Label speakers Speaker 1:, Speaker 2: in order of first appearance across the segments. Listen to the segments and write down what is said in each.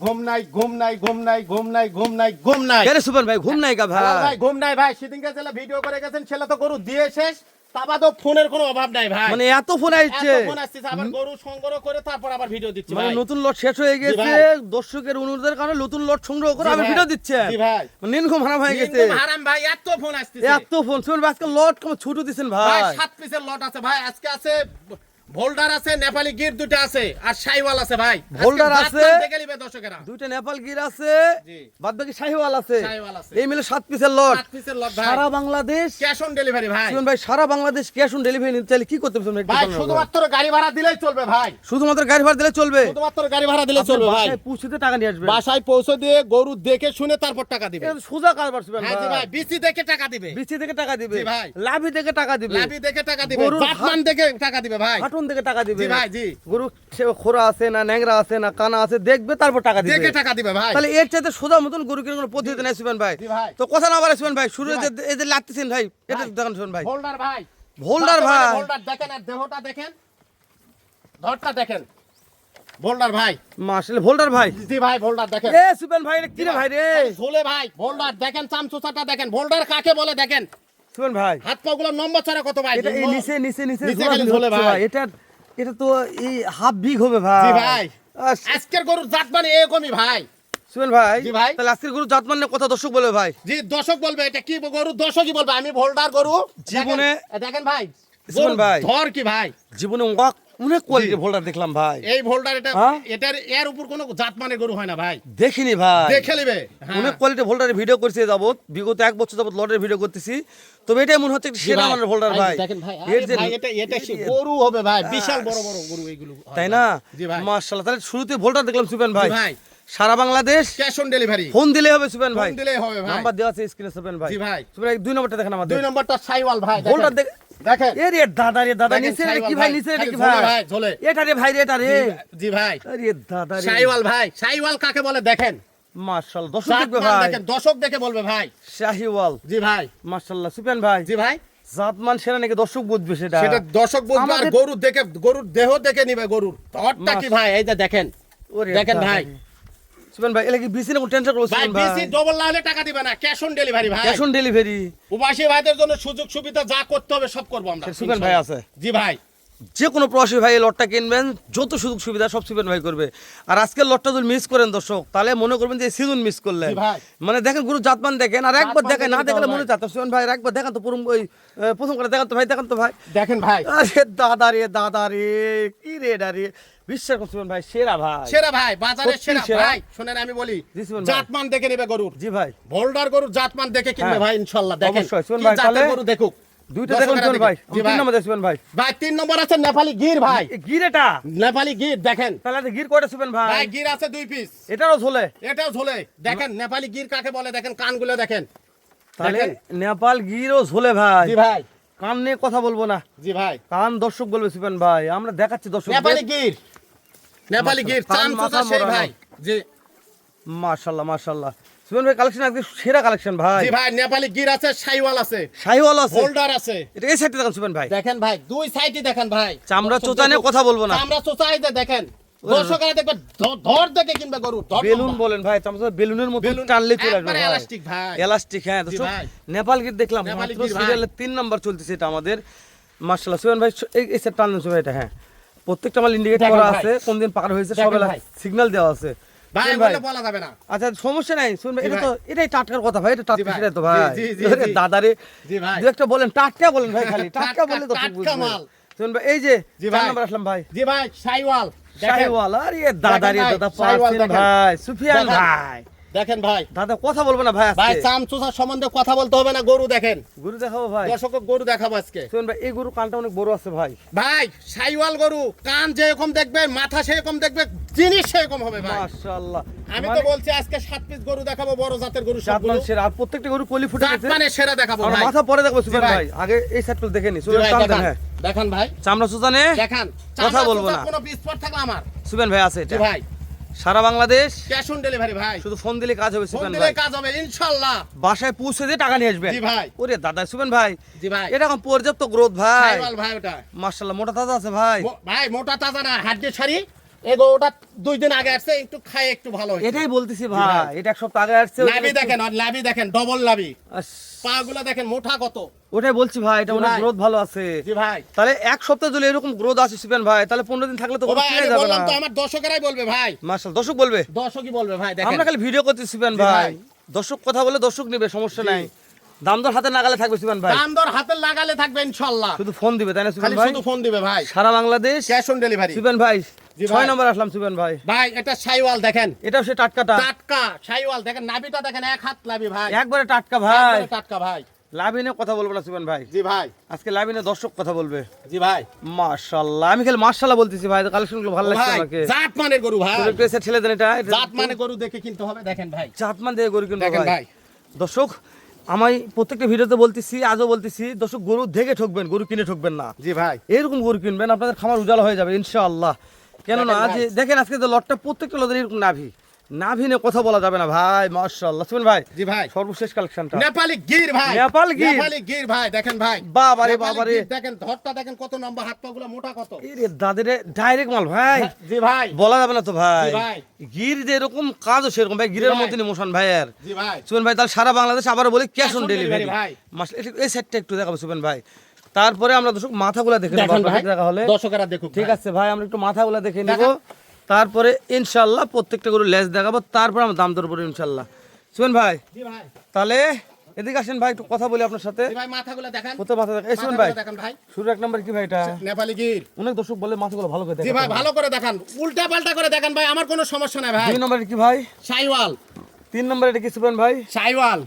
Speaker 1: ঘুম নাই
Speaker 2: কেন সুপার ভাই ঘুম নাই কা ভাই?
Speaker 1: ঘুম নাই ভাই। সেদিনকে ছেলে ভিডিও করে গেছেন, ছেলে তো গরু দিয়ে শেষ, তাবাদও ফোনের কোনো অভাব নাই ভাই।
Speaker 2: মানে এত ফোন আসছে,
Speaker 1: ফোন আসছে, আবার গরু সংগ্রহ করে তারপর আবার ভিডিও দিচ্ছি
Speaker 2: মানে
Speaker 1: ভাই।
Speaker 2: নতুন লট শেষ হয়ে গেছে,
Speaker 1: ভাই।
Speaker 2: দর্শকের অনুরোধের কারণে নতুন লট সংগ্রহ করে
Speaker 1: জি
Speaker 2: আমি
Speaker 1: ভাই।
Speaker 2: ভিডিও দিচ্ছেন।
Speaker 1: জি ভাই।
Speaker 2: মানে নিনঘুম হারাম হয়ে গেছে।
Speaker 1: নিনঘুম হারাম ভাই, এত ফোন আসছে।
Speaker 2: এত ফোন সুপার ভাই আজকে লট কেমন ছোট দিছেন ভাই?
Speaker 1: ভাই 7 পিসের লট আছে ভাই। আজকে আছে ভোল্ডার আছে, নেপালি গির দুটো আছে, আর শাইওয়াল আছে ভাই।
Speaker 2: ভোল্ডার আছে,
Speaker 1: দেখে নিবে দর্শকেরা।
Speaker 2: দুইটা নেপাল গির আছে,
Speaker 1: জি।
Speaker 2: বাদ বাকি শাহিওয়াল আছে।
Speaker 1: শাহিওয়াল আছে।
Speaker 2: এই মিলে 7 পিসের লট।
Speaker 1: 7 পিসের লট ভাই।
Speaker 2: সারা বাংলাদেশ
Speaker 1: ক্যাশ অন ডেলিভারি ভাই।
Speaker 2: সুমন ভাই সারা বাংলাদেশ ক্যাশ অন ডেলিভারি নিতে চাইলে কি করতে হবে?
Speaker 1: ভাই শুধুমাত্র গাড়ি ভাড়া দিলেই চলবে ভাই।
Speaker 2: শুধুমাত্র গাড়ি ভাড়া দিলে চলবে?
Speaker 1: শুধুমাত্র গাড়ি ভাড়া দিলে চলবে ভাই।
Speaker 2: বাসায় পৌঁছতে টাকা নিয়ে আসবে।
Speaker 1: বাসায় পৌঁছে দিয়ে গরু দেখে শুনে তারপর টাকা দিবে।
Speaker 2: এটা তো সোজা কারবার সুমন
Speaker 1: হ্যাঁ জি
Speaker 2: ভাই।
Speaker 1: ভাই, বিসি দেখে টাকা দিবে।
Speaker 2: বিচি থেকে টাকা দিবে,
Speaker 1: জি ভাই।
Speaker 2: লাভি থেকে টাকা দিবে,
Speaker 1: লাভি দেখে টাকা দিবে,
Speaker 2: গরুর
Speaker 1: জাতমান দেখে টাকা দিবে ভাই।
Speaker 2: হাটুন থেকে টাকা দিবে।
Speaker 1: জি ভাই, জি।
Speaker 2: গরু খোরা আছে না ন্যাংরা আছে না কানা আছে দেখবে তারপর টাকা দিবে।
Speaker 1: দেখে টাকা দিবে ভাই।
Speaker 2: তাহলে এর চাইতে সোজা মতন গরু কিনে কোনো পদ্ধতি নাই সুমন ভাই।
Speaker 1: জি ভাই।
Speaker 2: তো কথা না বাড়াই সুমন ভাই, শুরু
Speaker 1: জি ভাই।
Speaker 2: এই যে লাগতেছেন ভাই, এটা দেখেন সুমন ভাই।
Speaker 1: হোল্ডার ভাই।
Speaker 2: হোল্ডার ভাই।
Speaker 1: হোল্ডার দেখেন, আর দেহটা দেখেন, ধরটা দেখেন। হোল্ডার ভাই।
Speaker 2: মাশাআল্লাহ ভোল্ডার ভাই।
Speaker 1: জি ভাই, হোল্ডার দেখেন।
Speaker 2: এ সুমন ভাই এটা কি রে ভাই রে?
Speaker 1: ঝোলে ভাই, হোল্ডার দেখেন, চামচুচাটা দেখেন। হোল্ডার কাকে বলে দেখেন।
Speaker 2: সুমন ভাই
Speaker 1: হাত পা গুলো নম্বর ছাড়া কত ভাই।
Speaker 2: এটা এই নিচে নিচে নিচে
Speaker 1: নিচে
Speaker 2: ঝোলা
Speaker 1: খালি
Speaker 2: ঝোলা
Speaker 1: ঝোলে
Speaker 2: হচ্ছে
Speaker 1: ভাই।
Speaker 2: ভাই। এটা তো এই হাফ বিগ হবে ভাই।
Speaker 1: জি ভাই। আজকের গরুর জাত মানে এরকমই ভাই।
Speaker 2: সুমন ভাই
Speaker 1: জি ভাই।
Speaker 2: তাহলে আজকের গরু জাত মানে কথা দর্শক বলে ভাই।
Speaker 1: জি, দর্শক বলবে এটা কি গরু, দর্শকই বলবে। আমি ভোল্ডার গরু
Speaker 2: জীবনে-
Speaker 1: দেখেন ভাই।
Speaker 2: সুমন ভাই।
Speaker 1: ধর কি ভাই,
Speaker 2: জীবনে অনেক কোয়ালিটি ভোল্ডার দেখলাম ভাই।
Speaker 1: এই ভোল্ডার এটা
Speaker 2: হ্যাঁ?
Speaker 1: এটার এর উপর কোনো জাত মানে গরু হয় না ভাই।
Speaker 2: দেখিনি ভাই।
Speaker 1: দেখে নিবে।
Speaker 2: অনেক কোয়ালিটি ভোল্ডারের ভিডিও করছি যাবত, বিগত 1 বছর যাবত লটের ভিডিও করতেছি, তবে এটাই মনে হচ্ছে একটা সেরা মানের ভোল্ডার ভাই।
Speaker 1: দেখেন ভাই,
Speaker 2: এর যে
Speaker 1: ভাই এটা গরু হবে ভাই, বিশাল বড় বড় গরু এইগুলো হয়
Speaker 2: তাই
Speaker 1: ভাই।
Speaker 2: না?
Speaker 1: জি ভাই।
Speaker 2: মাশাআল্লাহ, তাহলে শুরুতে ভোল্ডার দেখলাম সুপেন ভাই।
Speaker 1: জি ভাই।
Speaker 2: সারা Bangladesh
Speaker 1: cash on delivery.
Speaker 2: Phone দিলে হবে সুপেন ভাই।
Speaker 1: ফোন দিলেই হবে ভাই।
Speaker 2: নাম্বার দেওয়া আছে স্ক্রিনে সুপেন ভাই।
Speaker 1: জি ভাই।
Speaker 2: সুপেন ভাই 2 নম্বরটা দেখেন আমাদের।
Speaker 1: 2 নম্বরটা শাইওয়াল ভাই।
Speaker 2: ভোল্ডার
Speaker 1: দেখেন।
Speaker 2: দেখেন।
Speaker 1: দেখেন।
Speaker 2: এ দাদা রে দাদা,
Speaker 1: দেখেন,
Speaker 2: নিচে এটা কি
Speaker 1: শাইওয়াল
Speaker 2: ভাই?
Speaker 1: ভাই।
Speaker 2: নিচে এটা কি
Speaker 1: খালি ঝোলে
Speaker 2: ভাই?
Speaker 1: ভাই, ঝোলে।
Speaker 2: এটা রে ভাই রে, এটা রে।
Speaker 1: জি ভাই।
Speaker 2: আরে দাদা রে।
Speaker 1: শাইওয়াল ভাই, শাইওয়াল কাকে বলে দেখেন।
Speaker 2: মাশাআল্লাহ, দর্শক
Speaker 1: জাত
Speaker 2: দেখবে
Speaker 1: মান
Speaker 2: ভাই।
Speaker 1: দেখেন, দর্শক দেখে বলবে ভাই।
Speaker 2: শাহিওয়াল।
Speaker 1: জি ভাই।
Speaker 2: মাশাআল্লাহ সুপেন ভাই।
Speaker 1: জি ভাই।
Speaker 2: জাতমান সেরা নাকি দর্শক বুঝবে সেটা।
Speaker 1: সেটা দর্শক বুঝবে, আর
Speaker 2: আমাদের-
Speaker 1: গরু দেখে, গরুর দেহ দেখে নিবে গরুর। ধরটা কি ভাই, এই যে দেখেন।
Speaker 2: ওরে
Speaker 1: দেখেন
Speaker 2: দাদা
Speaker 1: ভাই।
Speaker 2: রে। সুপেন ভাই এলা কি বিসি না টেনশন করছেন
Speaker 1: ভাই
Speaker 2: ভাই?
Speaker 1: বিসি ডবল না হলে টাকা দিবে না, ক্যাশ অন ডেলিভারি ভাই।
Speaker 2: Cash on delivery.
Speaker 1: প্রবাসী ভাইদের জন্য সুযোগ সুবিধা যা করতে হবে সব করব আমরা।
Speaker 2: সুপেন ভাই আছে।
Speaker 1: জি ভাই।
Speaker 2: যে কোনো প্রবাসী ভাই এই লটটা কিনবেন, যত সুযোগ সুবিধা সব সুপেন ভাই করবে। আর আজকের লটটা যদি মিস করেন দর্শক, তাহলে মনে করবেন যে সিজন মিস করলেন।
Speaker 1: জি ভাই।
Speaker 2: মানে দেখেন গুরু জাতমান দেখেন, আর একবার
Speaker 1: জাতমান
Speaker 2: দেখেন, না
Speaker 1: দেখে
Speaker 2: দেখলে
Speaker 1: দাও
Speaker 2: মনে
Speaker 1: ভাই।
Speaker 2: চাচ্ছে সুপেন ভাই একবার দেখেন তো, প্রথম করে দেখেন তো ভাই, দেখেন তো ভাই।
Speaker 1: দেখেন ভাই।
Speaker 2: আরে দাদা রে কি রে এটা রে, বিশ্বাস করুন সুপেন ভাই সেরা ভাই।
Speaker 1: সেরা ভাই, বাজারে
Speaker 2: সত্যি
Speaker 1: সেরা
Speaker 2: সেরা।
Speaker 1: ভাই। শুনেন আমি বলি,
Speaker 2: জি সুপেন ভাই।
Speaker 1: জাতমান দেখে নেবে গরুর।
Speaker 2: জি ভাই।
Speaker 1: ভোল্ডার গরুর জাতমান দেখে কিনবে
Speaker 2: হ্যাঁ।
Speaker 1: ভাই ইনশাআল্লাহ। দেখেন
Speaker 2: অবশ্যই, শুনুন
Speaker 1: কি
Speaker 2: ভাই,
Speaker 1: জাতের
Speaker 2: তাহলে
Speaker 1: গরু দেখুক।
Speaker 2: দুইটা দেখুন
Speaker 1: দর্শকেরা
Speaker 2: সুপেন ভাই।
Speaker 1: দেখুক। জি
Speaker 2: 3
Speaker 1: ভাই।
Speaker 2: নম্বর দেখুন সুপেন ভাই।
Speaker 1: ভাই 3 নম্বর আছে নেপালি গির ভাই।
Speaker 2: গির এটা,
Speaker 1: নেপালি গির দেখেন।
Speaker 2: তাহলে গির কয়টা সুপেন ভাই?
Speaker 1: ভাই গির আছে 2 পিস।
Speaker 2: এটারও ঝোলে।
Speaker 1: এটাও ঝোলে। দেখেন নেপালি গির কাকে বলে দেখেন, কানগুলো দেখেন।
Speaker 2: তাহলে
Speaker 1: দেখেন।
Speaker 2: নেপাল গিরও ঝোলে ভাই।
Speaker 1: জি ভাই।
Speaker 2: কান নিয়ে কথা বলবো না,
Speaker 1: জি ভাই।
Speaker 2: কান দর্শক বলবে সুপেন ভাই, আমরা দেখাচ্ছি দর্শক।
Speaker 1: নেপালি গির। নেপালি গির
Speaker 2: কান
Speaker 1: চাম
Speaker 2: মাথা
Speaker 1: চোষা সেই
Speaker 2: মোড়ানো।
Speaker 1: ভাই। জি
Speaker 2: মাশাআল্লাহ মাশাআল্লাহ সুপেন ভাই কালেকশন আজকে সেরা কালেকশন ভাই।
Speaker 1: জি ভাই, নেপালি গির আছে, শাইওয়াল আছে,
Speaker 2: শাহিওয়াল আছে,
Speaker 1: হোল্ডার আছে।
Speaker 2: এটা এই সাইডে দেখেন সুপেন ভাই।
Speaker 1: দেখেন ভাই, দুই সাইডই দেখেন ভাই।
Speaker 2: চামড়া
Speaker 1: দর্শক
Speaker 2: চোচা নিয়ে
Speaker 1: দেখুক।
Speaker 2: কথা বলবো না।
Speaker 1: চামড়া চোচা এই যে দেখেন। দর্শকেরা দেখবে ধর দেখে কিনবে গরু। ধর
Speaker 2: বেলুন
Speaker 1: লম্বা।
Speaker 2: বলেন ভাই, চামড়া বেলুনের মতো
Speaker 1: বেলুন
Speaker 2: টানলে চলে আসবে
Speaker 1: একবারে
Speaker 2: ভাই।
Speaker 1: elastic ভাই।
Speaker 2: এলাস্টিক, হ্যাঁ
Speaker 1: জি
Speaker 2: দর্শক।
Speaker 1: ভাই।
Speaker 2: নেপাল গির দেখলাম
Speaker 1: নেপালি
Speaker 2: মাত্র
Speaker 1: গির ভাই।
Speaker 2: সিরিয়ালে 3 নাম্বার চলতেছে এটা আমাদের। মাশাআল্লাহ সুপেন ভাই এই সেট টানলেন সুপেন এটা, হ্যাঁ প্রত্যেকটা মাল ইন্ডিকেট
Speaker 1: দেখেন
Speaker 2: করা
Speaker 1: ভাই।
Speaker 2: আছে, কোন দিন পার হয়েছে
Speaker 1: দেখেন
Speaker 2: সব
Speaker 1: ভাই।
Speaker 2: সিগন্যাল দেওয়া আছে।
Speaker 1: ভাই
Speaker 2: সুপেন
Speaker 1: বলে বলা যাবে না।
Speaker 2: আচ্ছা সমস্যা নাই শুনুন
Speaker 1: জি
Speaker 2: এটা
Speaker 1: ভাই।
Speaker 2: তো এটাই টাটকার কথা ভাই, এটা টাটকা
Speaker 1: ভাই।
Speaker 2: সেটাই তো ভাই।
Speaker 1: জি, জি,
Speaker 2: আরে
Speaker 1: জি।
Speaker 2: দাদারে
Speaker 1: জি ভাই।
Speaker 2: দু একটা বলেন, টাটকা বলেন ভাই, খালি টাটকা বললে তো ঠিক
Speaker 1: টাটকা
Speaker 2: বুঝবে।
Speaker 1: মাল।
Speaker 2: শুনুন ভাই এই যে
Speaker 1: জি
Speaker 2: 4
Speaker 1: ভাই।
Speaker 2: নাম্বার আসলাম ভাই।
Speaker 1: জি ভাই, শাইওয়াল। দেখেন।
Speaker 2: শাহিওয়াল, আরে দাদারে
Speaker 1: ভাই,
Speaker 2: দাদা
Speaker 1: শাহিওয়াল
Speaker 2: পাচ্ছেন
Speaker 1: দেখেন।
Speaker 2: ভাই, সুফিয়ান
Speaker 1: দেখেন।
Speaker 2: ভাই।
Speaker 1: দেখেন ভাই।
Speaker 2: দাদা কথা বলবো না ভাই
Speaker 1: ভাই
Speaker 2: আজকে।
Speaker 1: চাম চোষা সম্বন্ধে কথা বলতে হবে না, গরু দেখেন।
Speaker 2: গরু দেখাবো ভাই।
Speaker 1: দর্শক গরু দেখাবো আজকে।
Speaker 2: শুনুন ভাই এই গরু কানটা অনেক বড় আছে ভাই।
Speaker 1: ভাই শাইওয়াল গরু, কান যেরকম দেখবে, মাথা সেরকম দেখবে, জিনিস সেরকম হবে ভাই।
Speaker 2: মাশাআল্লাহ।
Speaker 1: আমি তো বলছি আজকে 7 পিস গরু দেখাবো, বড় জাতের গরু সবগুলো।
Speaker 2: জাতমান সেরা, আর প্রত্যেকটা গরু কলি ফুটে গেছে।
Speaker 1: জাতমানের সেরা দেখাবো
Speaker 2: আর
Speaker 1: ভাই।
Speaker 2: মাথা পরে দেখবো সুফিয়ান
Speaker 1: জি ভাই।
Speaker 2: ভাই, আগে এই সাইডটা দেখে নি।
Speaker 1: জি
Speaker 2: সুফিয়ান
Speaker 1: ভাই,
Speaker 2: টান দেন,
Speaker 1: দেখান।
Speaker 2: হ্যাঁ
Speaker 1: দেখান ভাই।
Speaker 2: চামড়া সুজানে
Speaker 1: দেখান।
Speaker 2: কথা বলবো না।
Speaker 1: কোনো বিস্ফোট থাকলে আমার।
Speaker 2: সুফিয়ান ভাই আছে
Speaker 1: জি
Speaker 2: এটা।
Speaker 1: ভাই।
Speaker 2: সারা বাংলাদেশ
Speaker 1: ক্যাশ অন ডেলিভারি ভাই।
Speaker 2: শুধু ফোন দিলে কাজ হবে
Speaker 1: ফোন
Speaker 2: সুফিয়ান
Speaker 1: দিলে
Speaker 2: ভাই।
Speaker 1: কাজ হবে ইনশাআল্লাহ।
Speaker 2: বাসায় পৌঁছে দিয়ে টাকা নিয়ে আসবেন।
Speaker 1: জি ভাই।
Speaker 2: ওরে দাদা সুফিয়ান ভাই,
Speaker 1: জি ভাই।
Speaker 2: এটা এখন পর্যাপ্ত গ্রোথ ভাই।
Speaker 1: শাইওয়াল ভাই ওটা।
Speaker 2: মাশাআল্লাহ মোটা তাজা আছে ভাই।
Speaker 1: ভাই মোটা তাজা না, হাড্ডি ছাড়ি। এগো ওটা 2 দিন আগে আসছে, একটু খায় একটু ভালো হয়েছে।
Speaker 2: এটাই বলতেছি ভাই, এটা এক সপ্তাহ আগে আসছে।
Speaker 1: লাভি দেখেন, আর লাভি দেখেন, ডবল লাভি,
Speaker 2: আস,
Speaker 1: পাগুলো দেখেন মোটা কত।
Speaker 2: ওটাই বলছি ভাই, এটা
Speaker 1: জি
Speaker 2: অনেক
Speaker 1: ভাই।
Speaker 2: গ্রোথ ভালো আছে।
Speaker 1: জি ভাই।
Speaker 2: তাহলে এক সপ্তাহ যদি এরকম গ্রোথ আসে সুফিয়ান ভাই, তাহলে 15 দিন থাকলে তো
Speaker 1: ও
Speaker 2: কোনো
Speaker 1: ভাই
Speaker 2: কিনে
Speaker 1: আমি
Speaker 2: যাবে না।
Speaker 1: বললাম তো, আমার দর্শকেরাই বলবে ভাই,
Speaker 2: মাশাআল্লাহ, দর্শক বলবে,
Speaker 1: দর্শকই বলবে ভাই। দেখেন
Speaker 2: আমরা খালি ভিডিও করতে সুফিয়ান
Speaker 1: জি
Speaker 2: ভাই,
Speaker 1: ভাই।
Speaker 2: দর্শক কথা বলে দর্শক নেবে, সমস্যা নাই। দাম দর হাতে নাগালে থাকবে সুফিয়ান ভাই,
Speaker 1: দাম দর হাতে লাগালে থাকবে ইনশাআল্লাহ।
Speaker 2: শুধু ফোন দিবে, তাই না সুফিয়ান
Speaker 1: খালি
Speaker 2: ভাই?
Speaker 1: শুধু ফোন দিবে ভাই,
Speaker 2: সারা Bangladesh
Speaker 1: cash on delivery.
Speaker 2: Sufiyan ভাই
Speaker 1: জি
Speaker 2: 6
Speaker 1: ভাই।
Speaker 2: নম্বর আসলাম সুফিয়ান ভাই।
Speaker 1: ভাই এটা শাইওয়াল দেখেন,
Speaker 2: এটাও সে টাটকাটা,
Speaker 1: টাটকা শাইওয়াল দেখেন, নাভিটা দেখেন, এক হাত লাভি ভাই,
Speaker 2: একবারে টাটকা ভাই।
Speaker 1: একবারে টাটকা ভাই।
Speaker 2: লাভিনে কথা বলবো না সুফিয়ান ভাই,
Speaker 1: জি ভাই।
Speaker 2: আজকে লাভিনে দর্শক কথা বলবে।
Speaker 1: জি ভাই।
Speaker 2: মাশাআল্লাহ, আমি খালি মাশাআল্লাহ বলতেছি ভাই, কালেকশনগুলো ভালো লাগছে
Speaker 1: ভাই
Speaker 2: আমাকে।
Speaker 1: জাত মানের গরু ভাই,
Speaker 2: একটু এসে ঠেলে দেন এটা,
Speaker 1: জাত মানে গরু দেখে কিনতে হবে। দেখেন ভাই,
Speaker 2: জাতমান দিয়ে গরু কিনবো
Speaker 1: দেখেন
Speaker 2: ভাই।
Speaker 1: ভাই।
Speaker 2: দর্শক আমি প্রত্যেকটা ভিডিওতে বলতেছি, আজও বলতেছি, দর্শক গরু দেখে ঠকবেন, গরু কিনে ঠকবেন না।
Speaker 1: জি ভাই।
Speaker 2: এরকম গরু কিনবেন, আপনাদের খামার উজালা হয়ে যাবে ইনশাআল্লাহ। কেননা
Speaker 1: দেখেন ভাই।
Speaker 2: যে দেখেন আজকে যে লটটা প্রত্যেকটা লটের এরকম নাভি নিয়ে কথা বলা যাবে না ভাই। মাশাআল্লাহ সুমন ভাই,
Speaker 1: জি ভাই।
Speaker 2: সর্বশেষ কালেকশনটা
Speaker 1: নেপালি গির ভাই,
Speaker 2: নেপাল গির।
Speaker 1: নেপালি গির ভাই। দেখেন ভাই,
Speaker 2: বাবারে
Speaker 1: নেপালি
Speaker 2: বাবারে,
Speaker 1: গির দেখেন, ধরটা দেখেন কত লম্বা, হাত পা গুলো মোটা কত।
Speaker 2: এরে দাদিরে ডাইরেক্ট মাল ভাই,
Speaker 1: জি ভাই।
Speaker 2: বলা যাবে না তো ভাই।
Speaker 1: জি ভাই।
Speaker 2: গির যে এরকম কাজও সেরকম ভাই, গিরের
Speaker 1: ভাই।
Speaker 2: মধ্যে ইমোশন ভাইয়ের।
Speaker 1: জি ভাই।
Speaker 2: সুমন ভাই তাহলে সারা বাংলাদেশ আবার বলি cash on
Speaker 1: on
Speaker 2: delivery
Speaker 1: delivery ভাই।
Speaker 2: এই সেটটা একটু দেখাবো সুমন ভাই। তারপরে আমরা দর্শক মাথাগুলা দেখে নেবো,
Speaker 1: দেখেন ভাই,
Speaker 2: আপনাদের দেখা হলে
Speaker 1: দর্শকেরা দেখুক।
Speaker 2: ঠিক
Speaker 1: ভাই।
Speaker 2: আছে ভাই, আমরা একটু মাথাগুলা দেখে নিব,
Speaker 1: দেখান।
Speaker 2: তারপরে ইনশাআল্লাহ প্রত্যেকটা গরু লেজ দেখাবো, তারপরে আমরা দাম দর করবো ইনশাআল্লাহ। সুমন ভাই
Speaker 1: জি ভাই।
Speaker 2: তাহলে এদিকে আসেন ভাই, একটু কথা বলি আপনার সাথে।
Speaker 1: জি ভাই, মাথাগুলো দেখেন,
Speaker 2: কত মাথা দেখেন, এই সুমন ভাই
Speaker 1: মাথাগুলো দেখেন ভাই।
Speaker 2: শুরু এক নাম্বার কি ভাই এটা?
Speaker 1: নেপালি গির।
Speaker 2: অনেক দর্শক বলে মাথাগুলো ভালো করে
Speaker 1: জি
Speaker 2: দেখেন।
Speaker 1: ভাই, ভালো করে দেখান, উল্টা পাল্টা করে দেখান ভাই, আমার কোনো সমস্যা নাই ভাই।
Speaker 2: 2 নম্বরে কি ভাই?
Speaker 1: শাইওয়াল,
Speaker 2: 3 নম্বরে এটা কি সুমন ভাই?
Speaker 1: শাইওয়াল,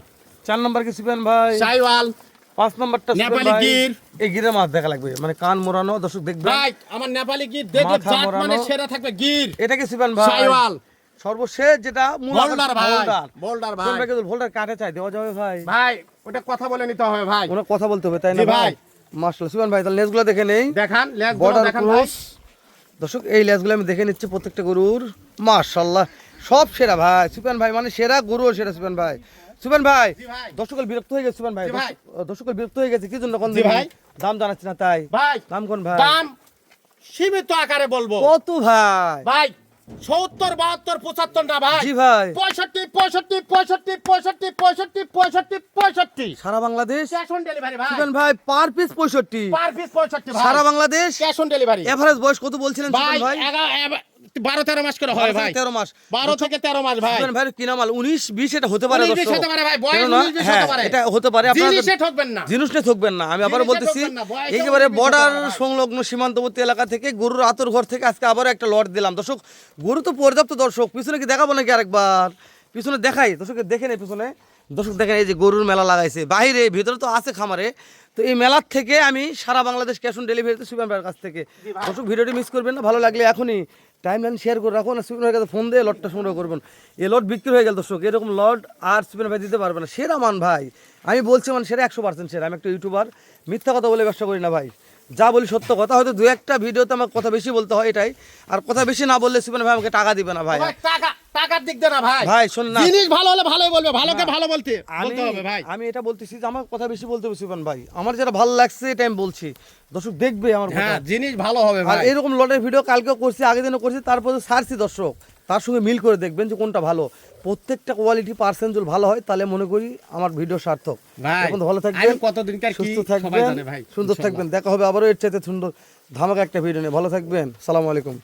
Speaker 2: 4 নম্বর কি সুমন ভাই?
Speaker 1: শাইওয়াল,
Speaker 2: 5 নম্বরটা সুমন
Speaker 1: নেপালি
Speaker 2: ভাই।
Speaker 1: গির।
Speaker 2: এই গিরের মাছ দেখা লাগবে, মানে কান মোড়ানো, দর্শক দেখবেন।
Speaker 1: ভাই আমার নেপালি গির দেখলে
Speaker 2: মাথা
Speaker 1: জাত মানে
Speaker 2: মোড়ানো।
Speaker 1: সেরা থাকবে গির।
Speaker 2: এটা কি সুমন ভাই?
Speaker 1: শাইওয়াল,
Speaker 2: সর্বশেষ যেটা মূল
Speaker 1: বোল্ডার ভাই,
Speaker 2: বোল্ডার।
Speaker 1: বোল্ডার
Speaker 2: সুমন
Speaker 1: ভাই।
Speaker 2: ভাই কিন্তু ভোল্ডার কাটে চাই দেওয়া যাবে ভাই?
Speaker 1: ভাই ওটা কথা বলে নিতে হবে ভাই।
Speaker 2: ওনার কথা বলতে হবে, তাই না
Speaker 1: জি ভাই।
Speaker 2: ভাই? মাশাআল্লাহ সুমন ভাই, তাহলে লেজগুলো দেখে নেই।
Speaker 1: দেখান লেজ গুলো
Speaker 2: বর্ডার
Speaker 1: দেখান ভাই।
Speaker 2: ক্রস দর্শক, এই লেজগুলো আমি দেখে নিচ্ছি প্রত্যেকটা গরুর। মাশাআল্লাহ সব সেরা ভাই, সুপেন ভাই মানে সেরা গরু সেরা সুপেন ভাই। সুপেন ভাই
Speaker 1: জি ভাই।
Speaker 2: দর্শকের বিরক্ত হয়ে গেছে সুপেন ভাই,
Speaker 1: জি ভাই।
Speaker 2: দর্শকের বিরক্ত হয়ে গেছে কি জন্য কোন
Speaker 1: জি ভাই।
Speaker 2: দাম জানাচ্ছি না তাই।
Speaker 1: ভাই
Speaker 2: দাম কোন ভাই?
Speaker 1: দাম সীমিত আকারে বলবো
Speaker 2: কত ভাই?
Speaker 1: ভাই। 70, 72, 75 না ভাই।
Speaker 2: জি ভাই।
Speaker 1: 65, 65, 65, 65, 65, 65, 65।
Speaker 2: সারা বাংলাদেশ
Speaker 1: ক্যাশ অন ডেলিভারি ভাই।
Speaker 2: সুপেন ভাই পার পিস 65,
Speaker 1: পার পিস 65 ভাই।
Speaker 2: সারা Bangladesh.
Speaker 1: Cash on delivery
Speaker 2: average বয়স কত বলছিলেন
Speaker 1: ভাই।
Speaker 2: সুপেন ভাই?
Speaker 1: 12-13 মাস করে হয় ভাই।
Speaker 2: 13 মাস।
Speaker 1: 12 থেকে 13 মাস ভাই।
Speaker 2: সুপেন ভাই কিনা মাল 19-20 এটা হতে পারে
Speaker 1: 19-20
Speaker 2: দর্শক।
Speaker 1: হতে পারে ভাই, বয়স
Speaker 2: কেননা,
Speaker 1: 19-20
Speaker 2: হ্যাঁ,
Speaker 1: হতে পারে।
Speaker 2: এটা হতে পারে, আপনারা
Speaker 1: জিনিসে ঠকবেন না।
Speaker 2: জিনিস নিয়ে থাকবেন না। আমি আবারও
Speaker 1: জিনিসে
Speaker 2: বলতেছি,
Speaker 1: ঠকবেন না, বয়সে
Speaker 2: একেবারে
Speaker 1: 19-20
Speaker 2: বর্ডার
Speaker 1: হতে পারে ভাই।
Speaker 2: সংলগ্ন সীমান্তবর্তী এলাকা থেকে গরুর আতর ঘর থেকে আজকে আবারও একটা লট দিলাম দর্শক। গরু তো পর্যাপ্ত দর্শক, পিছনে কি দেখাবো নাকি আরেকবার? পিছনে দেখাই দর্শকের, দেখে নেই পিছনে। দর্শক দেখেন এই যে গরুর মেলা লাগাইছে বাইরে, ভিতরে তো আছে খামারে। তো এই মেলার থেকে আমি সারা বাংলাদেশ ক্যাশ অন ডেলিভারিতে সুপেন ভাইয়ের কাছ থেকে। দর্শক ভিডিওটি মিস করবেন না, ভালো লাগলে এখনই টাইম লাইন শেয়ার করে রাখুন, আর সুপেন ভাইয়ের কাছে ফোন দিয়ে লটটা সংগ্রহ করবেন। এই লট বিক্রি হয়ে গেল দর্শক, এরকম লট আর সুপেন ভাই দিতে পারবে না। সেরা মান ভাই, আমি বলছি মানে সেরা 100% সেরা। আমি একটা ইউটিউবার, মিথ্যা কথা বলে ব্যবসা করি না ভাই, যা বলি সত্য কথা। হয়তো 2-1টা ভিডিওতে আমার কথা বেশি বলতে হয় এটাই, আর কথা বেশি না বললে সুপেন ভাই আমাকে টাকা দিবে না ভাই।
Speaker 1: ভাই টাকার দিক দিয়ে না ভাই।
Speaker 2: ভাই শোন না,
Speaker 1: জিনিস ভালো হলে ভালোই বলবে, ভালোকে ভালো বলতে হবে ভাই।
Speaker 2: আমি এটা বলতেছি যে আমার কথা বেশি বলতে হবে সুপেন ভাই, আমার যেটা ভালো লাগছে এটা আমি বলছি, দর্শক দেখবে আমার কথা।
Speaker 1: হ্যাঁ জিনিস ভালো হবে
Speaker 2: আর
Speaker 1: ভাই।
Speaker 2: এরকম লটের ভিডিও কালকেও করছি, আগের দিনও করছি, তারপরে ছাড়ছি দর্শক, তার সঙ্গে মিল করে দেখবেন যে কোনটা ভালো। প্রত্যেকটা কোয়ালিটি পার্সেন্ট ভালো হয় তাহলে মনে করি আমার ভিডিও সার্থক।
Speaker 1: ভাই
Speaker 2: এখন ভালো থাকবেন,
Speaker 1: আমি কতদিনকার কি
Speaker 2: সুস্থ
Speaker 1: সবাই
Speaker 2: থাকবেন,
Speaker 1: জানে ভাই।
Speaker 2: সুন্দর থাকবেন। দেখা হবে আবারও এর চাইতে সুন্দর ধামাকা একটা ভিডিও নিয়ে। ভালো থাকবেন, সালামু আলাইকুম।